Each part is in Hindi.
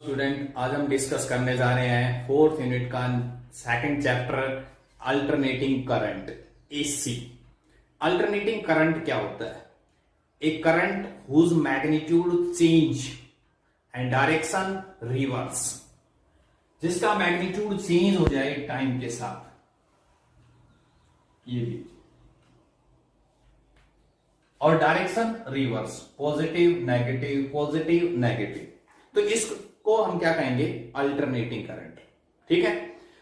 स्टूडेंट, आज हम डिस्कस करने जा रहे हैं फोर्थ यूनिट का second chapter alternating current AC. Alternating current क्या होता है? एक current whose magnitude change and direction reverse, जिसका मैग्नीट्यूड चेंज हो जाए टाइम के साथ। ये भी और direction reverse, positive negative positive negative. तो इसको हम क्या कहेंगे? Alternating current. ठीक है,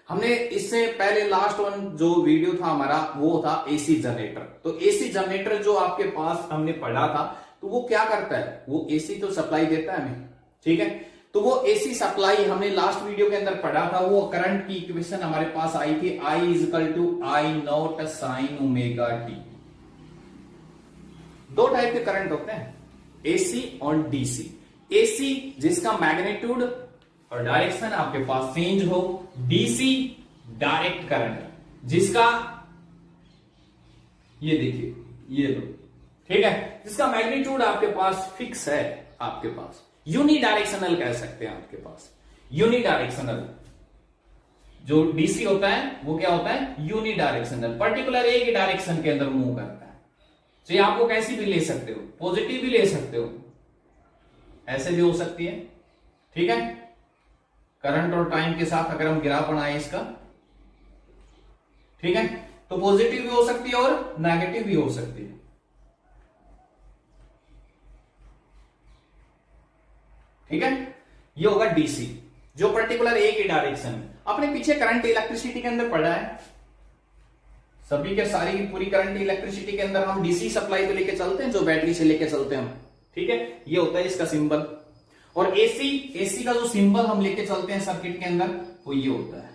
हमने इससे पहले लास्ट वन जो वीडियो था हमारा वो था एसी जनरेटर। तो एसी जनरेटर जो आपके पास हमने पढ़ा था, तो वो क्या करता है? वो एसी तो सप्लाई देता है हमें। ठीक है, तो वो एसी सप्लाई हमने लास्ट वीडियो के अंदर पढ़ा था। वो करंट की इक्वेशन हमारे पास आई थी, I equal to I nought sine omega t. दो टाइप के करंट होते हैं, एसी और डीसी। एसी जिसका मैग्नीट्यूड और डायरेक्शन आपके पास चेंज हो, डीसी डायरेक्ट करंट जिसका ये देखिए ये लो, ठीक है, जिसका मैग्नीट्यूड आपके पास फिक्स है, आपके पास यूनिडायरेक्शनल कह सकते हैं। आपके पास यूनिडायरेक्शनल जो डीसी होता है वो क्या होता है? यूनिडायरेक्शनल, पर्टिकुलर एक ही डायरेक्शन के अंदर मूव करता है। तो ये आपको कैसी भी ले सकते हो, पॉजिटिव भी ले सकते हो, ऐसे भी हो सकती है। ठीक है, करंट और टाइम के साथ अगर हम ग्राफ बनाए इसका, ठीक है, तो पॉजिटिव भी हो सकती है और नेगेटिव भी हो सकती है। ठीक है, ये होगा डीसी जो पर्टिकुलर एक ही डायरेक्शन में। अपने पीछे करंट इलेक्ट्रिसिटी के अंदर पड़ा है, सभी के सारी पूरी करंट इलेक्ट्रिसिटी के अंदर हम डीसी सप्लाई तो लेके चलते हैं, जो बैटरी से लेके चलते हैं हम। ठीक है, ये होता है इसका सिंबल। और एसी का जो सिंबल हम लेके चलते हैं सर्किट के अंदर, वो ये होता है।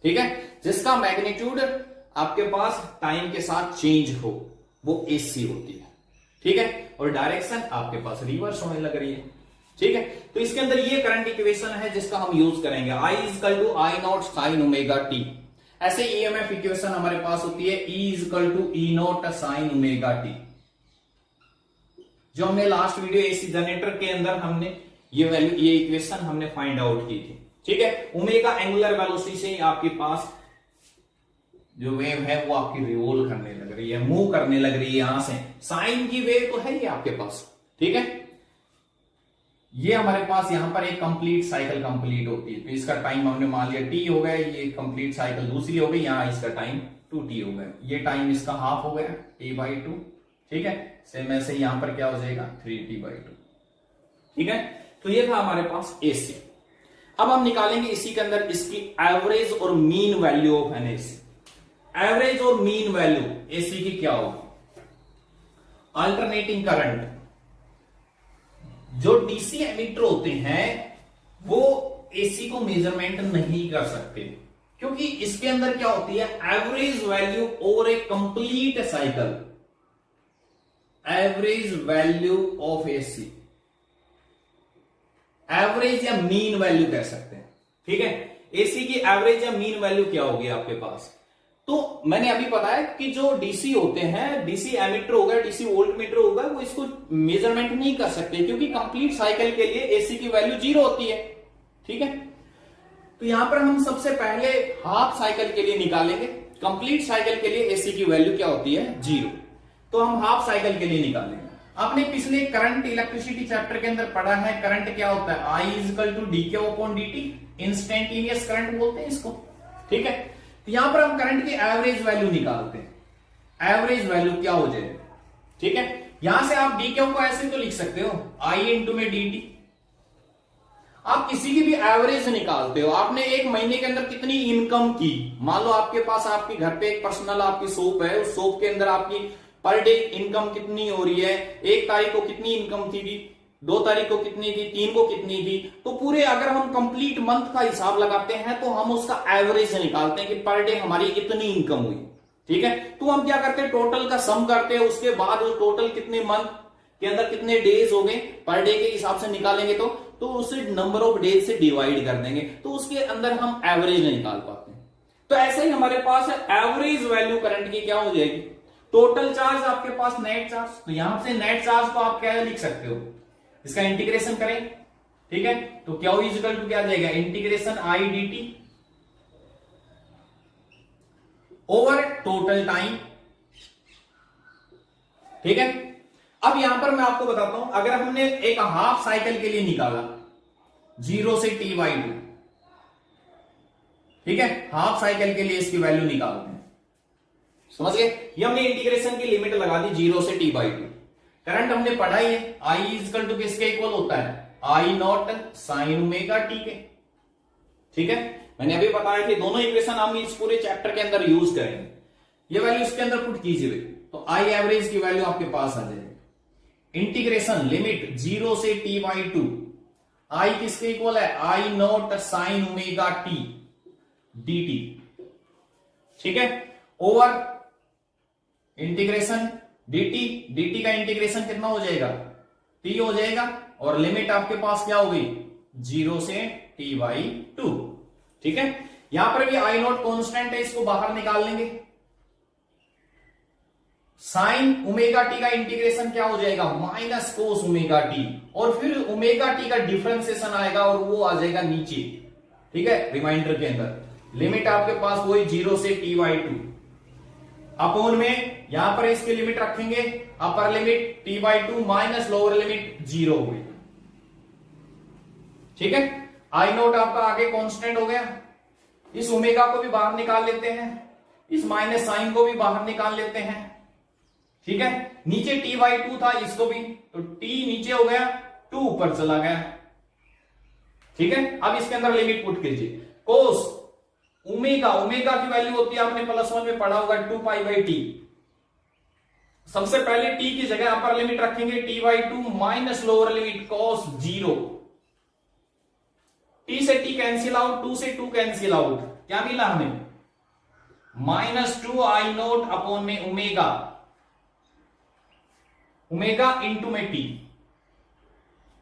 ठीक है, जिसका मैग्नीट्यूड आपके पास टाइम के साथ चेंज हो, वो एसी होती है। ठीक है, और डायरेक्शन आपके पास रिवर्स होने लग रही है। ठीक है, तो इसके अंदर ये करंट इक्वेशन है जिसका हम यूज करेंगे, I equal to I nought sine omega t. ऐसे ईएमएफ इक्वेशन हमारे पास होती है, E equal to E nought sine omega t, जो हमने लास्ट वीडियो एसी जनरेटर के अंदर हमने ये वैल्यू, ये इक्वेशन हमने फाइंड आउट की थी। ठीक है, ओमेगा एंगुलर वेलोसिटी से आपके पास जो वेव है वो आपकी रिवॉल्व करने लग रही है, मूव करने लग रही है यहां से। साइन की वेव तो है ही आपके पास। ठीक है, ये हमारे पास यहां पर एक कंप्लीट साइकिल कंप्लीट होती है, तो इसका टाइम हमने मान लिया टी हो गया, ये कंप्लीट साइकिल दूसरी हो गई, यहां इसका टाइम 2t हो गया, ये टाइम इसका हाफ हो गया t/2। ठीक है, सेम ऐसे यहां पर क्या हो जाएगा 3t/2। ठीक है, तो ये था हमारे पास एसी। अब हम निकालेंगे इसी के अंदर इसकी एवरेज और mean value of N AC. Average और मीन वैल्यू एसी की क्या होगी? अल्टरनेटिंग करंट जो डीसी एमिटर होते हैं वो एसी को मेजरमेंट नहीं कर सकते, क्योंकि इसके अंदर क्या होती है? Average value over A complete cycle, average value of AC, average या मीन वैल्यू कह सकते हैं। ठीक है, एसी की एवरेज या मीन वैल्यू क्या होगी आपके पास? तो मैंने अभी बताया कि जो डीसी होते हैं, डीसी एमिटर होगा, डीसी वोल्टमीटर होगा, वो इसको मेजरमेंट नहीं कर सकते, क्योंकि कंप्लीट साइकिल के लिए एसी की वैल्यू 0 होती है। ठीक है, तो यहां पर हम सबसे पहले हाफ साइकिल के लिए निकालेंगे। कंप्लीट साइकिल के लिए एसी की वैल्यू क्या होती है? 0। तो हम हाफ साइकिल के लिए निकालेंगे। आपने पिछले करंट इलेक्ट्रिसिटी चैप्टर के अंदर पढ़ा है, करंट क्या होता है? I equal to dq upon dt, instantaneous current बोलते हैं इसको। ठीक है, तो यहां पर हम करंट की एवरेज वैल्यू निकालते हैं। एवरेज वैल्यू क्या हो जाए? ठीक है, यहां से आप dq को ऐसे तो लिख सकते हो, I इंटू में dt। आप किसी की भी एवरेज निकालते हो। आपने एक महीने के अंदर कितनी इनकम की, मान लो आपके पास आपके घर पे एक पर्सनल आपकी शॉप है, उस शॉप के अंदर आपकी पर डे इनकम कितनी हो रही है, 1 तारीख को कितनी इनकम थी, 2 तारीख को कितनी थी, 3 को कितनी थी, तो पूरे अगर हम कंप्लीट मंथ का हिसाब लगाते हैं तो हम उसका एवरेज निकालते हैं कि पर डे हमारी इतनी इनकम हुई। ठीक है, तो हम क्या करते हैं? टोटल का सम करते हैं, उसके बाद वो टोटल कितने मंथ के अंदर कितने डेज हो गए पर डे के हिसाब से निकालेंगे, तो उसे नंबर ऑफ डेज से डिवाइड कर देंगे, तो उसके अंदर हम एवरेज निकाल पाते हैं। तो ऐसे ही हमारे पास एवरेज वैल्यू करंट की क्या हो जाएगी? टोटल चार्ज आपके पास नेट चार्ज, तो यहां से नेट चार्ज को आप क्या लिख सकते हो? इसका इंटीग्रेशन करें, ठीक है, तो क्यू इजिकल टू क्या आ जाएगा, integration I D T over total time, ठीक है। अब यहां पर मैं आपको बताता हूं, अगर हमने एक हाफ साइकिल के लिए निकाला 0 से t/2, ठीक है, हाफ साइकिल के लिए इसकी वैल्यू निकालते हैं, समझ गए। ये हमने इंटीग्रेशन की लिमिट लगा दी 0 से t/2। करंट हमने पढ़ा ही है, I इक्वल टू किसके इक्वल होता है, I not sine omega T के, ठीक है। मैंने अभी बताया कि दोनों इक्वेशन हम इस पूरे चैप्टर के अंदर यूज करेंगे। ये वैल्यू इसके अंदर पुट कीजिए तो I एवरेज की वैल्यू आपके पास आ जाएगी। इंटीग्रेशन लिमिट 0 से t/2, I किसके इक्वल है, I not sine omega T dt, ठीक है, ओवर इंटीग्रेशन dt का इंटीग्रेशन कितना हो जाएगा, t हो जाएगा, और लिमिट आपके पास क्या हो गई 0 से t/2, ठीक है। यहां पर भी I नॉट कॉन्स्टेंट है, इसको बाहर निकाल लेंगे। साइन ओमेगा टी का इंटीग्रेशन क्या हो जाएगा, माइनस कोस ओमेगा टी, और फिर ओमेगा टी का डिफरेंशिएशन आएगा और वो आ जाएगा नीचे, ठीक है, रिमाइंडर के अंदर। लिमिट आपके पास वही 0 से t/2 अपोन में, यहां पर इसकी लिमिट रखेंगे, upper limit t/2 minus lower limit 0 हुई, ठीक है। आई नोट आपका आगे कांस्टेंट हो गया। इस ओमेगा को भी बाहर निकाल लेते हैं, इस माइनस साइन को भी बाहर निकाल लेते हैं, ठीक है। नीचे t/2 था, इसको भी, तो t नीचे हो गया, 2 ऊपर चला गया, ठीक है। अब इसके अंदर लिमिट पुट कीजिए, कोस ओमेगा की वैल्यू होती है, आपने +1 में पढ़ा होगा 2π/t। सबसे पहले t की जगह अपर लिमिट रखेंगे t/2 minus lower limit cos 0। t से t कैंसिल आउट, 2 से 2 कैंसिल आउट, क्या मिला हमें, -2 I नोट अपॉन में ओमेगा इंटू में t,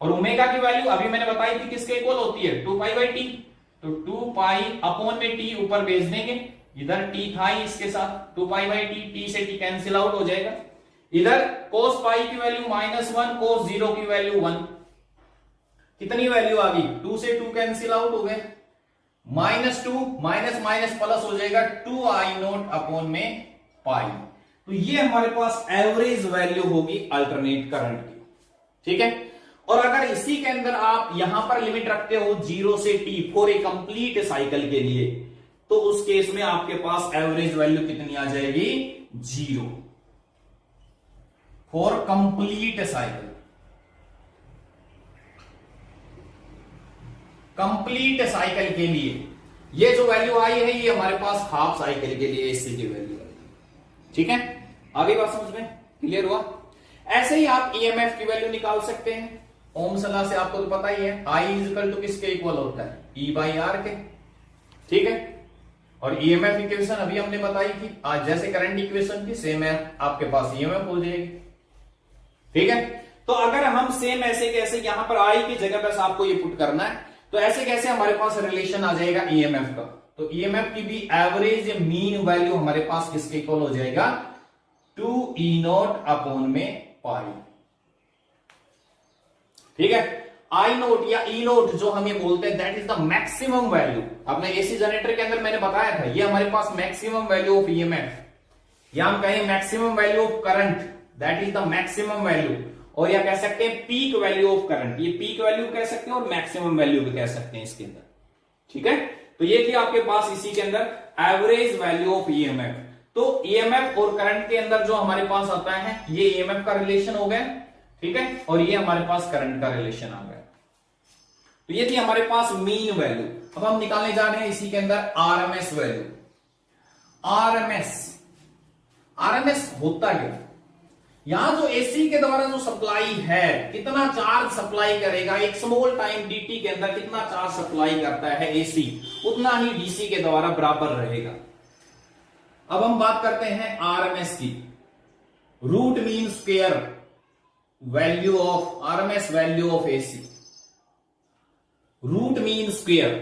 और ओमेगा की वैल्यू अभी मैंने बताई थी किसके इक्वल होती है, 2π/t, तो 2π अपॉन में t ऊपर भेज देंगे, इधर t था ही इसके साथ, 2π/t, t से t कैंसिल आउट हो जाएगा। इधर cos π की वैल्यू -1, cos 0 की वैल्यू 1, कितनी वैल्यू आ गई, 2 से 2 कैंसिल आउट हो गए, -2 माइनस माइनस प्लस हो जाएगा 2I नोट अपॉन में पाई। तो ये हमारे पास एवरेज वैल्यू होगी अल्टरनेट करंट की, ठीक है। और अगर इसी के अंदर आप यहां पर लिमिट रखते हो 0 से t for a complete cycle के लिए, तो उस केस में आपके पास एवरेज वैल्यू कितनी आ जाएगी, 0 for complete cycle. Complete cycle के लिए ये जो वैल्यू आई है, ये हमारे पास हाफ साइकिल के लिए एसी की वैल्यू आई, ठीक है। आगे बात समझ में क्लियर हुआ। ऐसे ही आप ईएमएफ की वैल्यू निकाल सकते हैं, ओम सला से आपको तो पता ही है, I इक्वल टू किसके इक्वल होता है, E/R के, ठीक है। और ईएमएफ इक्वेशन अभी हमने बताई थी, आज जैसे करंट इक्वेशन थी सेम है आपके पास ईएमएफ हो जाएगी, ठीक है। तो अगर हम सेम ऐसे कैसे यहां पर I की जगह बस आपको ये पुट करना है, तो ऐसे कैसे हमारे पास रिलेशन आ जाएगा ईएमएफ का, तो ईएमएफ की भी एवरेज मीन वैल्यू हमारे पास किसके इक्वल हो जाएगा, 2E नोट अपॉन में पाई, ठीक है। I नोट या E नोट जो हम ये बोलते हैं, that is the maximum value. अपने एसी जनरेटर के अंदर मैंने बताया था, ये हमारे पास मैक्सिमम वैल्यू ऑफ ईएमएफ, या हम कहें maximum value of current, that is the maximum value, और या कह सकते हैं पीक वैल्यू ऑफ करंट, ये पीक वैल्यू कह सकते हैं और मैक्सिमम वैल्यू भी कह सकते हैं इसके अंदर, ठीक है। तो ये थी आपके पास इसी के अंदर एवरेज वैल्यू ऑफ ईएमएफ। तो ईएमएफ और करंट के अंदर जो हमारे पास आता है, ये ईएमएफ का रिलेशन हो गया, ठीक है, और ये हमारे पास करंट का रिलेशन आ गया। तो ये थी हमारे पास मीन वैल्यू। अब हम निकालने जा रहे हैं इसी के अंदर आरएमएस वैल्यू। आरएमएस होता क्या, यहां जो एसी के द्वारा जो सप्लाई है, कितना चार्ज सप्लाई करेगा, एक स्मॉल टाइम डीटी के अंदर कितना चार्ज सप्लाई करता है एसी, उतना ही डीसी के द्वारा बराबर रहेगा। अब हम बात करते हैं आरएमएस की, root mean square value of RMS value of AC, root mean square.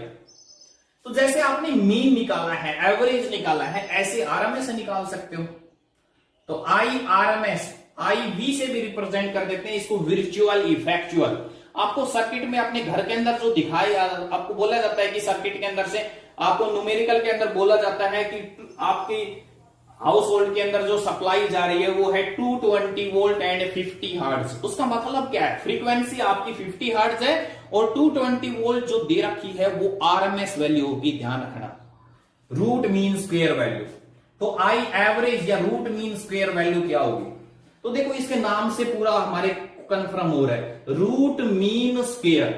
तो जैसे आपने मीन निकाला है, एवरेज निकाला है, ऐसे आरएमएस निकाल सकते हो। तो आई आरएमएस IV से भी रिप्रेजेंट कर देते हैं इसको, वर्चुअल इफेक्चुअल। आपको सर्किट में अपने घर के अंदर जो दिखाई, आपको बोला जाता है कि सर्किट के अंदर से आपको न्यूमेरिकल के अंदर बोला जाता है कि आपकी हाउस होल्ड के अंदर जो सप्लाई जा रही है वो है 220 वोल्ट एंड 50 हर्ट्ज। उसका मतलब क्या है, फ्रीक्वेंसी आपकी 50 हर्ट्ज है और 220 वोल्ट जो दे रखी है वो RMS वैल्यू होगी, ध्यान रखना, रूट मीन स्क्वायर वैल्यू। तो आई एवरेज या रूट मीन स्क्वायर वैल्यू क्या होगी, तो देखो इसके नाम से पूरा हमारे कंफर्म हो रहा है, रूट मीन स्क्वायर।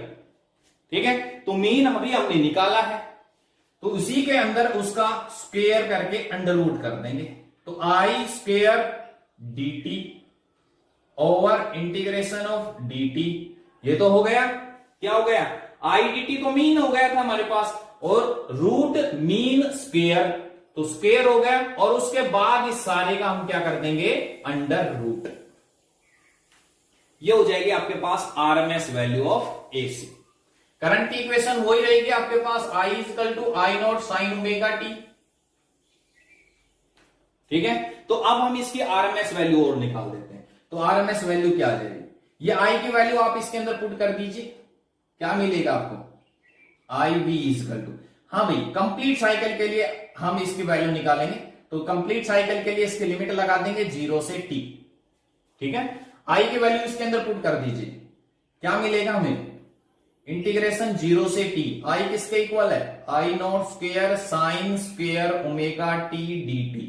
ठीक है, तो मीन अभी हमने निकाला है तो उसी के अंदर उसका स्क्वायर करके अंडर रूट कर देंगे, तो I square dt over integration of dt, ये तो हो गया, क्या हो गया, आई dt तो मीन हो गया था हमारे पास, और रूट मीन स्क्वायर तो स्क्वायर हो गया, और उसके बाद इस सारे का हम क्या कर देंगे, अंडर रूट। ये हो जाएगी आपके पास RMS value of AC। Current की इक्वेशन वही रहेगी आपके पास, I equal to I nought sine omega t. ठीक है, तो अब हम इसकी RMS वैल्यू और निकाल देते हैं, तो RMS वैल्यू क्या आ जाएगी, ये I की वैल्यू आप इसके अंदर पुट कर दीजिए, क्या मिलेगा आपको, IV इक्वल टू, हाँ भाई कंप्लीट साइकिल के लिए हम इसकी वैल्यू निकालेंगे, तो कंप्लीट साइकिल के लिए इसकी लिमिट लगा देंगे 0 से t। ठीक है, I की वैल्यू इसके अंदर पुट कर दीजिए, क्या मिलेगा हमें, इंटीग्रेशन 0 से t, I किसके इक्वल है, I not square sine square omega T dt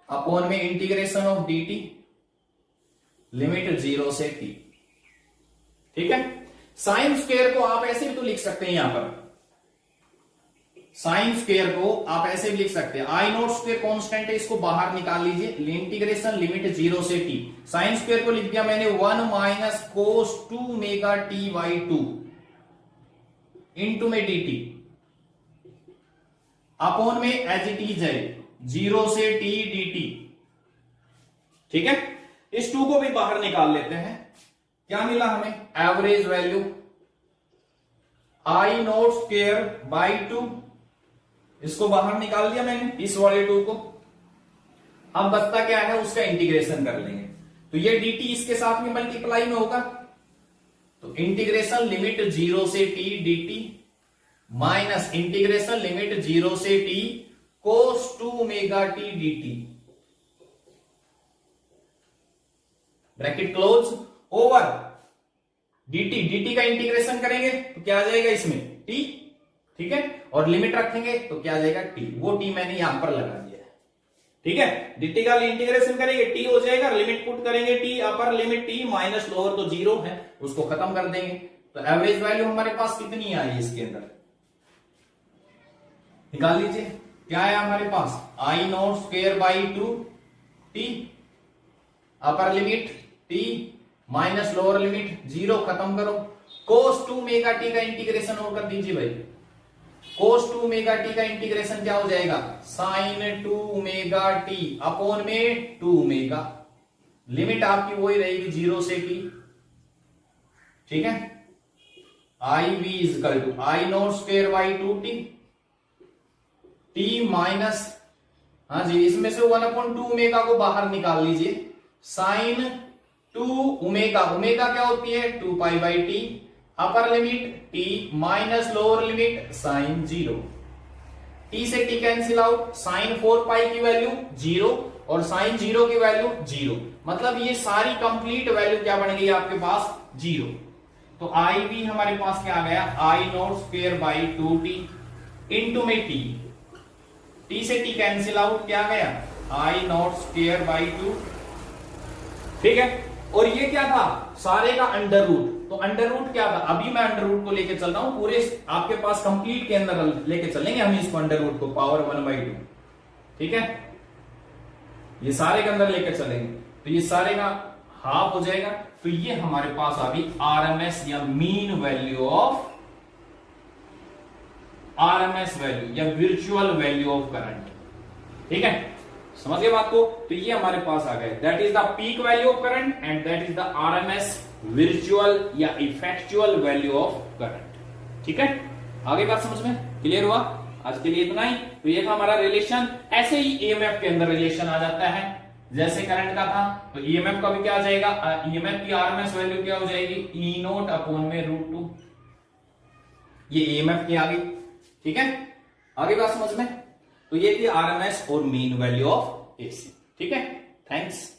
upon में इंटीग्रेशन ऑफ dt, लिमिट 0 से t। ठीक है, साइन स्क्वायर को आप ऐसे भी तो लिख सकते हैं, यहां पर साइन स्क्वायर को आप ऐसे भी लिख सकते हैं, आई नॉट स्क्वायर कांस्टेंट है, इसको बाहर निकाल लीजिए, इंटीग्रेशन लिमिट 0 से t, साइन स्क्वायर को लिख दिया मैंने 1 minus cos 2 omega T by 2 into में dt अपॉन में एज इट इज है 0 से t dt। ठीक है, इस 2 को भी बाहर निकाल लेते हैं, क्या मिला हमें, average value I not square by 2, इसको बाहर निकाल दिया मैंने इस वाले 2 को। अब बचता क्या है, उसका इंटीग्रेशन कर लेंगे, तो ये dt इसके साथ में मल्टीप्लाई में होगा, तो इंटीग्रेशन लिमिट 0 से t dt minus integration limit 0 से t cos 2 mega t dt, bracket close, over dt का इंटीग्रेशन करेंगे तो क्या आ जाएगा इसमें t। ठीक है, और लिमिट रखेंगे तो क्या आ जाएगा t, वो t मैंने यहां पर लगा दिया है। ठीक है, dt का इंटीग्रेशन करेंगे t हो जाएगा, लिमिट पुट करेंगे t, upper limit t minus lower तो 0 है, उसको खत्म कर देंगे, तो एवरेज वैल्यू हमारे पास कितनी आई इसके अंदर, निकाल लीजिए, क्या है हमारे पास, I not square by 2 t, upper limit t minus lower limit 0, खत्म करो, cos 2 मेगा टी का इंटीग्रेशन और कर दीजिए भाई, cos 2 मेगा टी का इंटीग्रेशन क्या हो जाएगा, साइन 2 मेगा टी अपॉन में 2 मेगा, लिमिट आपकी वही रहेगी 0 से t। ठीक है, I we equal to I not square by 2t, t minus, हाँ जी इसमें से 1/2 ओमेगा को बाहर निकाल लीजिए, साइन 2 ओमेगा, ओमेगा क्या होती है 2 pi by t, upper limit t minus lower limit sine 0, t से t cancel out, sine 4 pi की वैल्यू 0 और साइन 0 की वैल्यू 0, मतलब ये सारी कंप्लीट वैल्यू क्या बन गई आपके पास 0। तो आई भी हमारे पास क्या आ गया, I not square by 2t into में t से t कैंसिल आउट, क्या गया आई नॉट स्क्वायर बाई 2। ठीक है, और ये क्या था, सारे का अंडर रूट, तो अंडर रूट क्या था, अभी मैं अंडर रूट को लेके चल रहा हूं, पूरे आपके पास कंप्लीट के अंदर लेके चलेंगे हम इसको अंडर रूट को, पावर 1/2। ठीक है, ये सारे के अंदर लेके चलेंगे, तो ये सारे का हाफ हो जाएगा, तो ये हमारे पास अभी RMS या mean value of, RMS value या वर्चुअल वैल्यू ऑफ करंट। ठीक है, समझ गए बात को, तो ये हमारे पास आ गए, that is the peak value of current and that is the RMS virtual या इफेक्चुअल वैल्यू ऑफ करंट। ठीक है, आगे बात समझ में क्लियर हुआ, आज के लिए इतना ही। तो ये था हमारा रिलेशन, ऐसे ही EMF के अंदर रिलेशन आ जाता है, जैसे करंट का था तो ईएमएफ का भी क्या आ जाएगा, ईएमएफ की आरएमएस वैल्यू क्या हो जाएगी, ई नोट अपॉन में √2, ये ईएमएफ की आ गई। ठीक है, आगे बात समझ में। तो ये थी आरएमएस और मीन वैल्यू ऑफ एसी। ठीक है, थैंक्स।